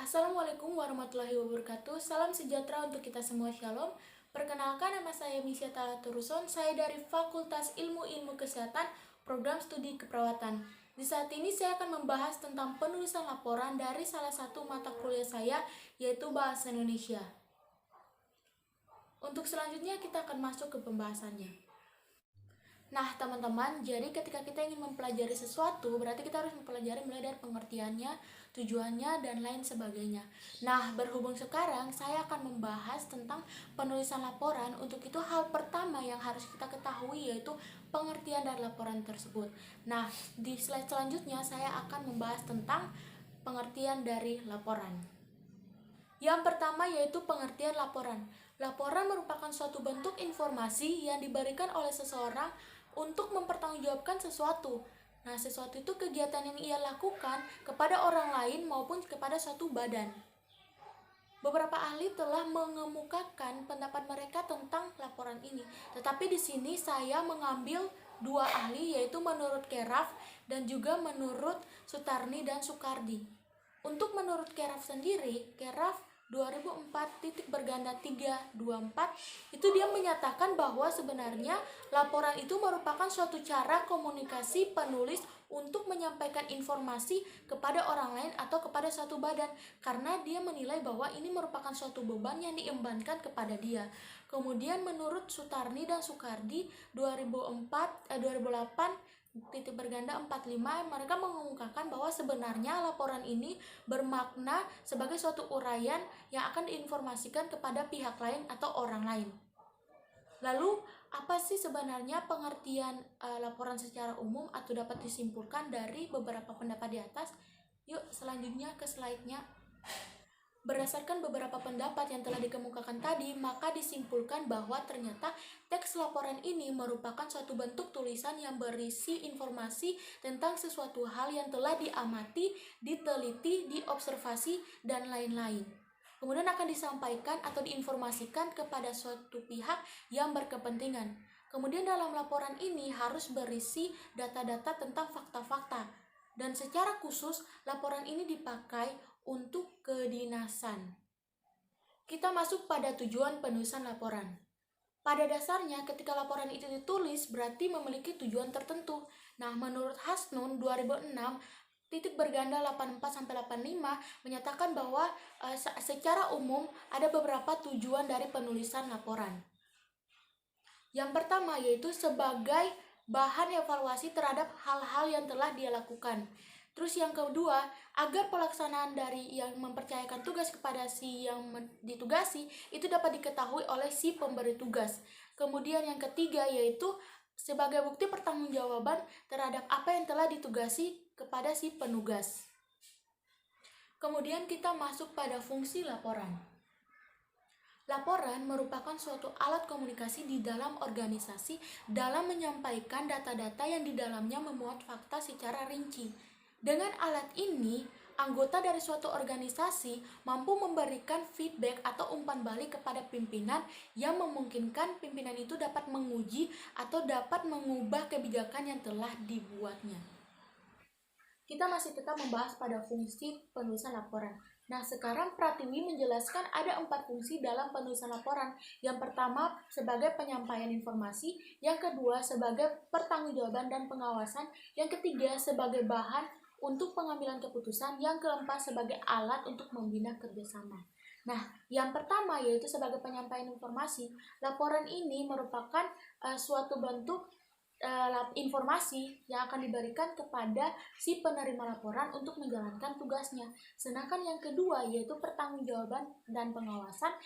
Assalamualaikum warahmatullahi wabarakatuh. Salam sejahtera untuk kita semua. Shalom. Perkenalkan, nama saya Misya Talaturuson. Saya dari Fakultas Ilmu Kesehatan, Program Studi Keperawatan. Di saat ini saya akan membahas tentang penulisan laporan dari salah satu mata kuliah saya, yaitu Bahasa Indonesia. Untuk selanjutnya kita akan masuk ke pembahasannya. Nah, teman-teman, jadi ketika kita ingin mempelajari sesuatu, berarti kita harus mempelajari mulai dari pengertiannya, tujuannya, dan lain sebagainya. Nah, berhubung sekarang saya akan membahas tentang penulisan laporan. Untuk itu hal pertama yang harus kita ketahui yaitu pengertian dari laporan tersebut. Nah, di slide selanjutnya saya akan membahas tentang pengertian dari laporan. Yang pertama yaitu pengertian laporan. Laporan merupakan suatu bentuk informasi yang diberikan oleh seseorang untuk mempertanggungjawabkan sesuatu. Nah, sesuatu itu kegiatan yang ia lakukan kepada orang lain maupun kepada suatu badan. Beberapa ahli telah mengemukakan pendapat mereka tentang laporan ini. Tetapi di sini saya mengambil dua ahli, yaitu menurut Keraf dan juga menurut Sutarni dan Sukardi. Untuk menurut Keraf sendiri, Keraf 2004.324 itu dia menyatakan bahwa sebenarnya laporan itu merupakan suatu cara komunikasi penulis untuk menyampaikan informasi kepada orang lain atau kepada suatu badan, karena dia menilai bahwa ini merupakan suatu beban yang diembankan kepada dia. Kemudian menurut Sutarni dan Sukardi 2008.45 mereka mengumumkakan bahwa sebenarnya laporan ini bermakna sebagai suatu uraian yang akan diinformasikan kepada pihak lain atau orang lain. Lalu, apa sih sebenarnya pengertian laporan secara umum atau dapat disimpulkan dari beberapa pendapat di atas? Yuk, selanjutnya ke slide-nya. Berdasarkan beberapa pendapat yang telah dikemukakan tadi, maka disimpulkan bahwa ternyata teks laporan ini merupakan suatu bentuk tulisan yang berisi informasi tentang sesuatu hal yang telah diamati, diteliti, diobservasi, dan lain-lain. Kemudian akan disampaikan atau diinformasikan kepada suatu pihak yang berkepentingan. Kemudian dalam laporan ini harus berisi data-data tentang fakta-fakta. Dan secara khusus, laporan ini dipakai untuk kedinasan. Kita masuk pada tujuan penulisan laporan. Pada dasarnya, ketika laporan itu ditulis, berarti memiliki tujuan tertentu. Nah, menurut Hasnun 2006, titik berganda 84-85 menyatakan bahwa secara umum ada beberapa tujuan dari penulisan laporan. Yang pertama yaitu sebagai bahan evaluasi terhadap hal-hal yang telah dia lakukan. Terus yang kedua, agar pelaksanaan dari yang mempercayakan tugas kepada si yang ditugasi itu dapat diketahui oleh si pemberi tugas. Kemudian yang ketiga yaitu sebagai bukti pertanggungjawaban terhadap apa yang telah ditugasi kepada si penugas. Kemudian kita masuk pada fungsi laporan. Laporan merupakan suatu alat komunikasi di dalam organisasi dalam menyampaikan data-data yang di dalamnya memuat fakta secara rinci. Dengan alat ini, anggota dari suatu organisasi mampu memberikan feedback atau umpan balik kepada pimpinan yang memungkinkan pimpinan itu dapat menguji atau dapat mengubah kebijakan yang telah dibuatnya. Kita masih tetap membahas pada fungsi penulisan laporan. Nah, sekarang Pratiwi menjelaskan ada 4 fungsi dalam penulisan laporan. Yang pertama sebagai penyampaian informasi, yang kedua sebagai pertanggungjawaban dan pengawasan, yang ketiga sebagai bahan untuk pengambilan keputusan, yang keempat sebagai alat untuk membina kerjasama. Nah, yang pertama yaitu sebagai penyampaian informasi. Laporan ini merupakan suatu bentuk informasi yang akan diberikan kepada si penerima laporan untuk menjalankan tugasnya. Sedangkan yang kedua yaitu pertanggungjawaban dan pengawasan.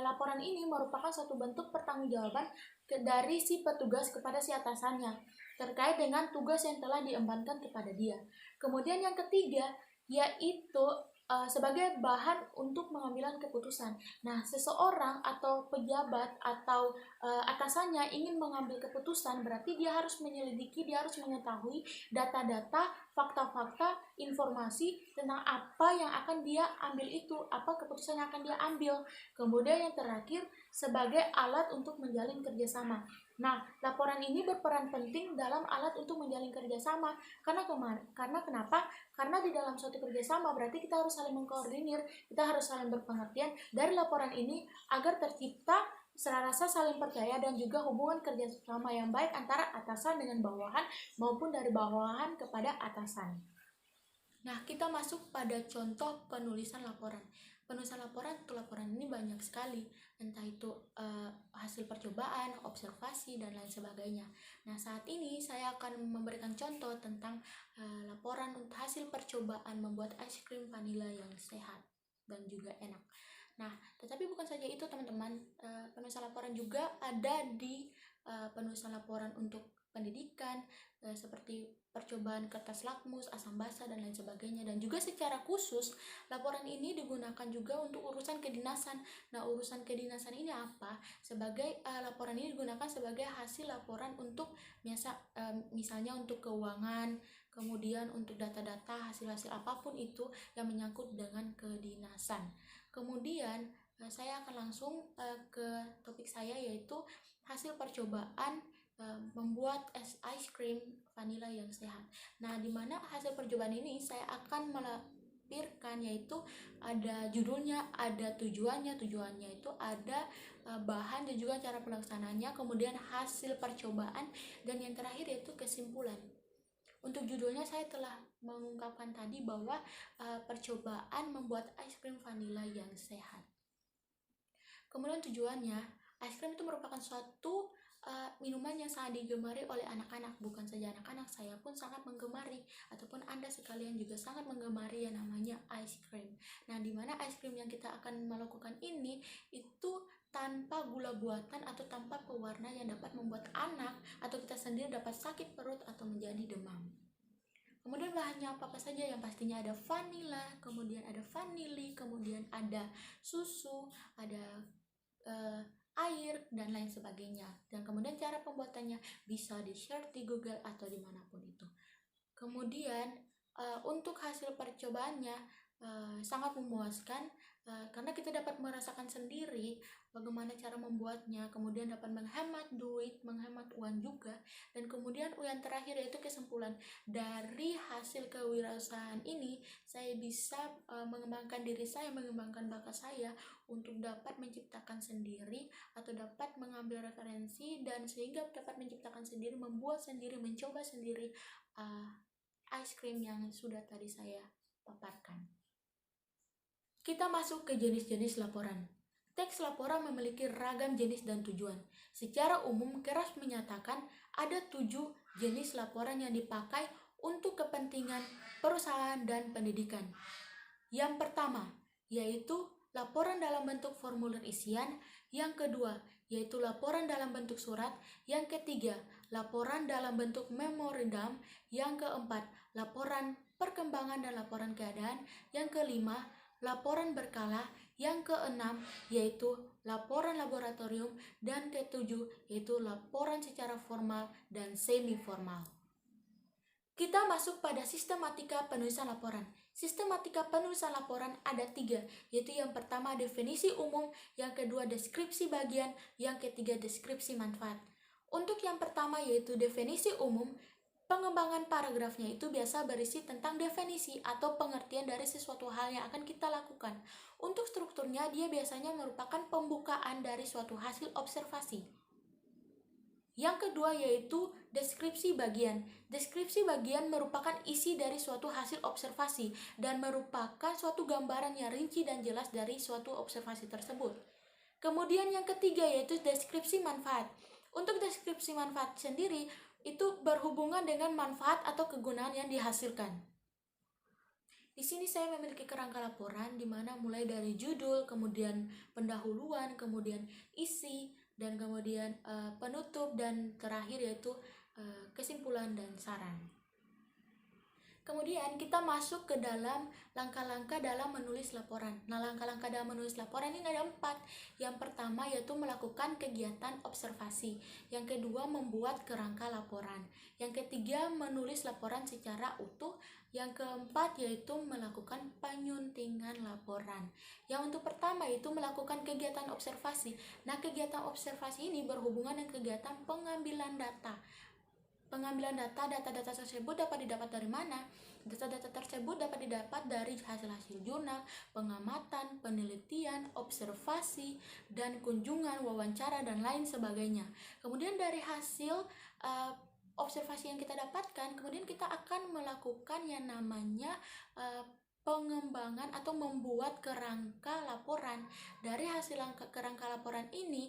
Laporan ini merupakan suatu bentuk pertanggungjawaban dari si petugas kepada si atasannya terkait dengan tugas yang telah diembankan kepada dia. Kemudian yang ketiga yaitu sebagai bahan untuk pengambilan keputusan. Nah, seseorang atau pejabat atau atasannya ingin mengambil keputusan, berarti dia harus menyelidiki, dia harus mengetahui data-data fakta-fakta, informasi tentang apa yang akan dia ambil itu, apa keputusan yang akan dia ambil. Kemudian yang terakhir, sebagai alat untuk menjalin kerjasama. Nah, laporan ini berperan penting dalam alat untuk menjalin kerjasama. Karena kenapa? Karena di dalam suatu kerjasama berarti kita harus saling mengkoordinir, kita harus saling berpengertian. Dari laporan ini agar tercipta rasa saling percaya dan juga hubungan kerjasama yang baik antara atasan dengan bawahan maupun dari bawahan kepada atasan. Nah, kita masuk pada contoh penulisan laporan. Penulisan laporan untuk laporan ini banyak sekali, entah itu hasil percobaan, observasi, dan lain sebagainya. Nah, saat ini saya akan memberikan contoh tentang laporan untuk hasil percobaan membuat es krim vanila yang sehat dan juga enak. Nah, tetapi bukan saja itu teman-teman, penulisan laporan juga ada di penulisan laporan untuk pendidikan, seperti percobaan kertas lakmus, asam basa, dan lain sebagainya. Dan juga secara khusus, laporan ini digunakan juga untuk urusan kedinasan. Nah, urusan kedinasan ini apa? Laporan ini digunakan sebagai hasil laporan untuk misalnya untuk keuangan, kemudian untuk data-data, hasil-hasil apapun itu yang menyangkut dengan kedinasan. Kemudian saya akan langsung ke topik saya, yaitu hasil percobaan membuat ice cream vanilla yang sehat. Nah, di mana hasil percobaan ini saya akan melampirkan, yaitu ada judulnya, ada tujuannya itu ada bahan dan juga cara pelaksanaannya, kemudian hasil percobaan, dan yang terakhir yaitu kesimpulan. Untuk judulnya saya telah mengungkapkan tadi bahwa percobaan membuat ice cream vanilla yang sehat. Kemudian tujuannya, es krim itu merupakan suatu minuman yang sangat digemari oleh anak-anak. Bukan saja anak-anak, saya pun sangat menggemari, ataupun Anda sekalian juga sangat menggemari yang namanya ice cream. Nah, di mana ice cream yang kita akan melakukan ini itu tanpa gula buatan atau tanpa pewarna yang dapat membuat anak atau kita sendiri dapat sakit perut atau menjadi demam. Kemudian bahannya apa saja? Yang pastinya ada vanila, kemudian ada vanili, kemudian ada susu, ada air, dan lain sebagainya. Dan kemudian cara pembuatannya bisa di-share di Google atau dimanapun itu. Kemudian untuk hasil percobaannya sangat memuaskan, karena kita dapat merasakan sendiri bagaimana cara membuatnya, kemudian dapat menghemat duit, menghemat uang juga. Dan kemudian yang terakhir yaitu kesimpulan. Dari hasil kewirausahaan ini, saya bisa mengembangkan diri saya, mengembangkan bakat saya untuk dapat menciptakan sendiri atau dapat mengambil referensi, dan sehingga dapat menciptakan sendiri, membuat sendiri, mencoba sendiri ice cream yang sudah tadi saya paparkan. Kita masuk ke jenis-jenis laporan. Teks laporan memiliki ragam jenis dan tujuan. Secara umum, Keras menyatakan ada 7 jenis laporan yang dipakai untuk kepentingan perusahaan dan pendidikan. Yang pertama, yaitu laporan dalam bentuk formulir isian. Yang kedua, yaitu laporan dalam bentuk surat. Yang ketiga, laporan dalam bentuk memorandum. Yang keempat, laporan perkembangan dan laporan keadaan. Yang kelima, laporan berkala. Yang keenam, yaitu laporan laboratorium. Dan ketujuh, yaitu laporan secara formal dan semi-formal. Kita masuk pada sistematika penulisan laporan. Sistematika penulisan laporan ada 3, yaitu yang pertama definisi umum, yang kedua deskripsi bagian, yang ketiga deskripsi manfaat. Untuk yang pertama yaitu definisi umum, pengembangan paragrafnya itu biasa berisi tentang definisi atau pengertian dari sesuatu hal yang akan kita lakukan. Untuk strukturnya, dia biasanya merupakan pembukaan dari suatu hasil observasi. Yang kedua yaitu deskripsi bagian. Deskripsi bagian merupakan isi dari suatu hasil observasi dan merupakan suatu gambaran yang rinci dan jelas dari suatu observasi tersebut. Kemudian yang ketiga yaitu deskripsi manfaat. Untuk deskripsi manfaat sendiri itu berhubungan dengan manfaat atau kegunaan yang dihasilkan. Di sini saya memiliki kerangka laporan di mana mulai dari judul, kemudian pendahuluan, kemudian isi, dan kemudian penutup, dan terakhir yaitu kesimpulan dan saran. Kemudian kita masuk ke dalam langkah-langkah dalam menulis laporan. Nah, langkah-langkah dalam menulis laporan ini ada 4. Yang pertama yaitu melakukan kegiatan observasi. Yang kedua membuat kerangka laporan. Yang ketiga menulis laporan secara utuh. Yang keempat yaitu melakukan penyuntingan laporan. Yang untuk pertama yaitu melakukan kegiatan observasi. Nah, kegiatan observasi ini berhubungan dengan kegiatan pengambilan data. Pengambilan data-data tersebut dapat didapat dari mana? Data-data tersebut dapat didapat dari hasil-hasil jurnal, pengamatan, penelitian, observasi, dan kunjungan, wawancara, dan lain sebagainya. Kemudian dari hasil observasi yang kita dapatkan, kemudian kita akan melakukan yang namanya pengembangan atau membuat kerangka laporan. Dari hasil kerangka laporan ini,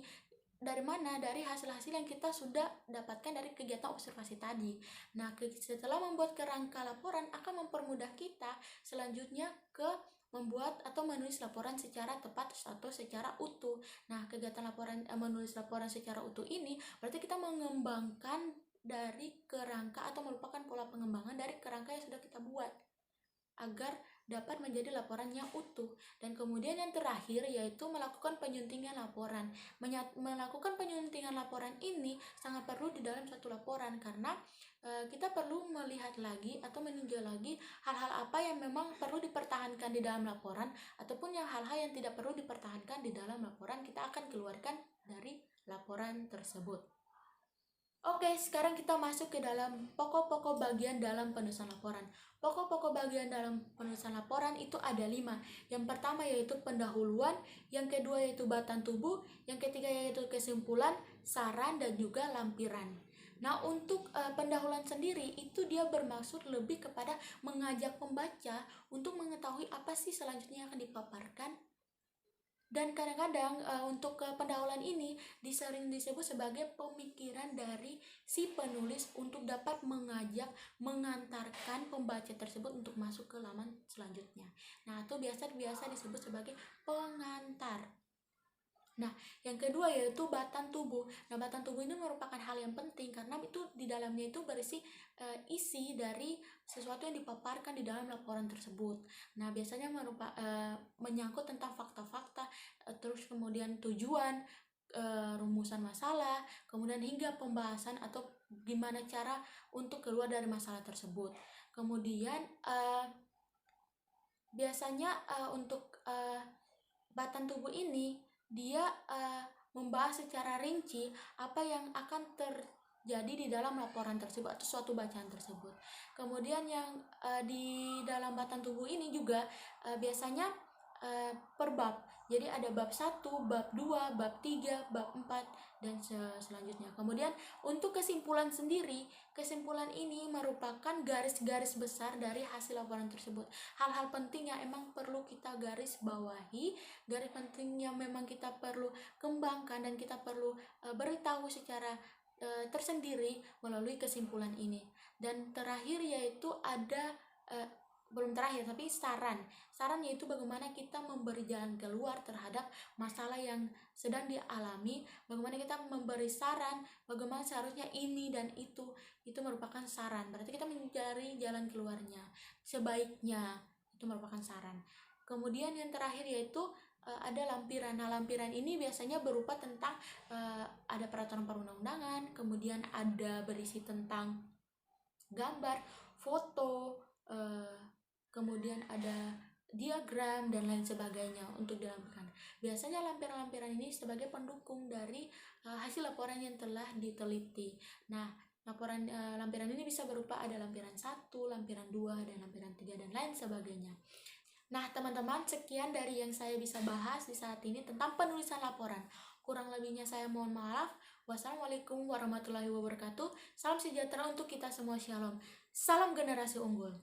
dari mana? Dari hasil-hasil yang kita sudah dapatkan dari kegiatan observasi tadi. Nah, setelah membuat kerangka laporan akan mempermudah kita selanjutnya ke membuat atau menulis laporan secara tepat atau secara utuh. Nah, kegiatan menulis laporan secara utuh ini berarti kita mengembangkan dari kerangka atau merupakan pola pengembangan dari kerangka yang sudah kita buat agar dapat menjadi laporan yang utuh. Dan kemudian yang terakhir yaitu melakukan penyuntingan laporan. Melakukan penyuntingan laporan ini sangat perlu di dalam satu laporan karena kita perlu melihat lagi atau meninjau lagi hal-hal apa yang memang perlu dipertahankan di dalam laporan ataupun yang hal-hal yang tidak perlu dipertahankan di dalam laporan kita akan keluarkan dari laporan tersebut. Oke, sekarang kita masuk ke dalam pokok-pokok bagian dalam penulisan laporan. Pokok-pokok bagian dalam penulisan laporan itu ada 5. Yang pertama yaitu pendahuluan, yang kedua yaitu batan tubuh, yang ketiga yaitu kesimpulan, saran, dan juga lampiran. Nah, untuk pendahuluan sendiri itu dia bermaksud lebih kepada mengajak pembaca untuk mengetahui apa sih selanjutnya yang akan dipaparkan. Dan kadang-kadang untuk pendahuluan ini sering disebut sebagai pemikiran dari si penulis untuk dapat mengantarkan pembaca tersebut untuk masuk ke laman selanjutnya. Nah, itu biasa disebut sebagai pengantar. Nah, yang kedua yaitu batan tubuh. Nah, batan tubuh ini merupakan hal yang penting karena itu di dalamnya itu berisi isi dari sesuatu yang dipaparkan di dalam laporan tersebut. Nah, biasanya menyangkut tentang fakta-fakta, terus kemudian tujuan, rumusan masalah, kemudian hingga pembahasan atau gimana cara untuk keluar dari masalah tersebut. Kemudian biasanya untuk batan tubuh ini dia membahas secara rinci apa yang akan terjadi di dalam laporan tersebut atau suatu bacaan tersebut. Kemudian yang di dalam batan tubuh ini juga biasanya per bab. Jadi ada bab 1, bab 2, bab 3, bab 4, dan selanjutnya. Kemudian untuk kesimpulan sendiri, kesimpulan ini merupakan garis-garis besar dari hasil laporan tersebut. Hal-hal penting yang emang perlu kita garis bawahi, garis penting yang memang kita perlu kembangkan dan kita perlu beritahu secara tersendiri melalui kesimpulan ini. Dan terakhir yaitu ada belum terakhir tapi saran yaitu bagaimana kita memberi jalan keluar terhadap masalah yang sedang dialami, bagaimana kita memberi saran bagaimana seharusnya ini dan itu merupakan saran. Berarti kita mencari jalan keluarnya sebaiknya, itu merupakan saran. Kemudian yang terakhir yaitu ada lampiran. Nah, lampiran ini biasanya berupa tentang ada peraturan perundang-undangan, kemudian ada berisi tentang gambar, foto, kemudian ada diagram dan lain sebagainya untuk dilampirkan. Biasanya lampiran-lampiran ini sebagai pendukung dari hasil laporan yang telah diteliti. Nah, lampiran ini bisa berupa ada lampiran 1, lampiran 2, dan lampiran 3 dan lain sebagainya. Nah, teman-teman, sekian dari yang saya bisa bahas di saat ini tentang penulisan laporan. Kurang lebihnya saya mohon maaf. Wassalamualaikum warahmatullahi wabarakatuh. Salam sejahtera untuk kita semua. Shalom. Salam generasi unggul.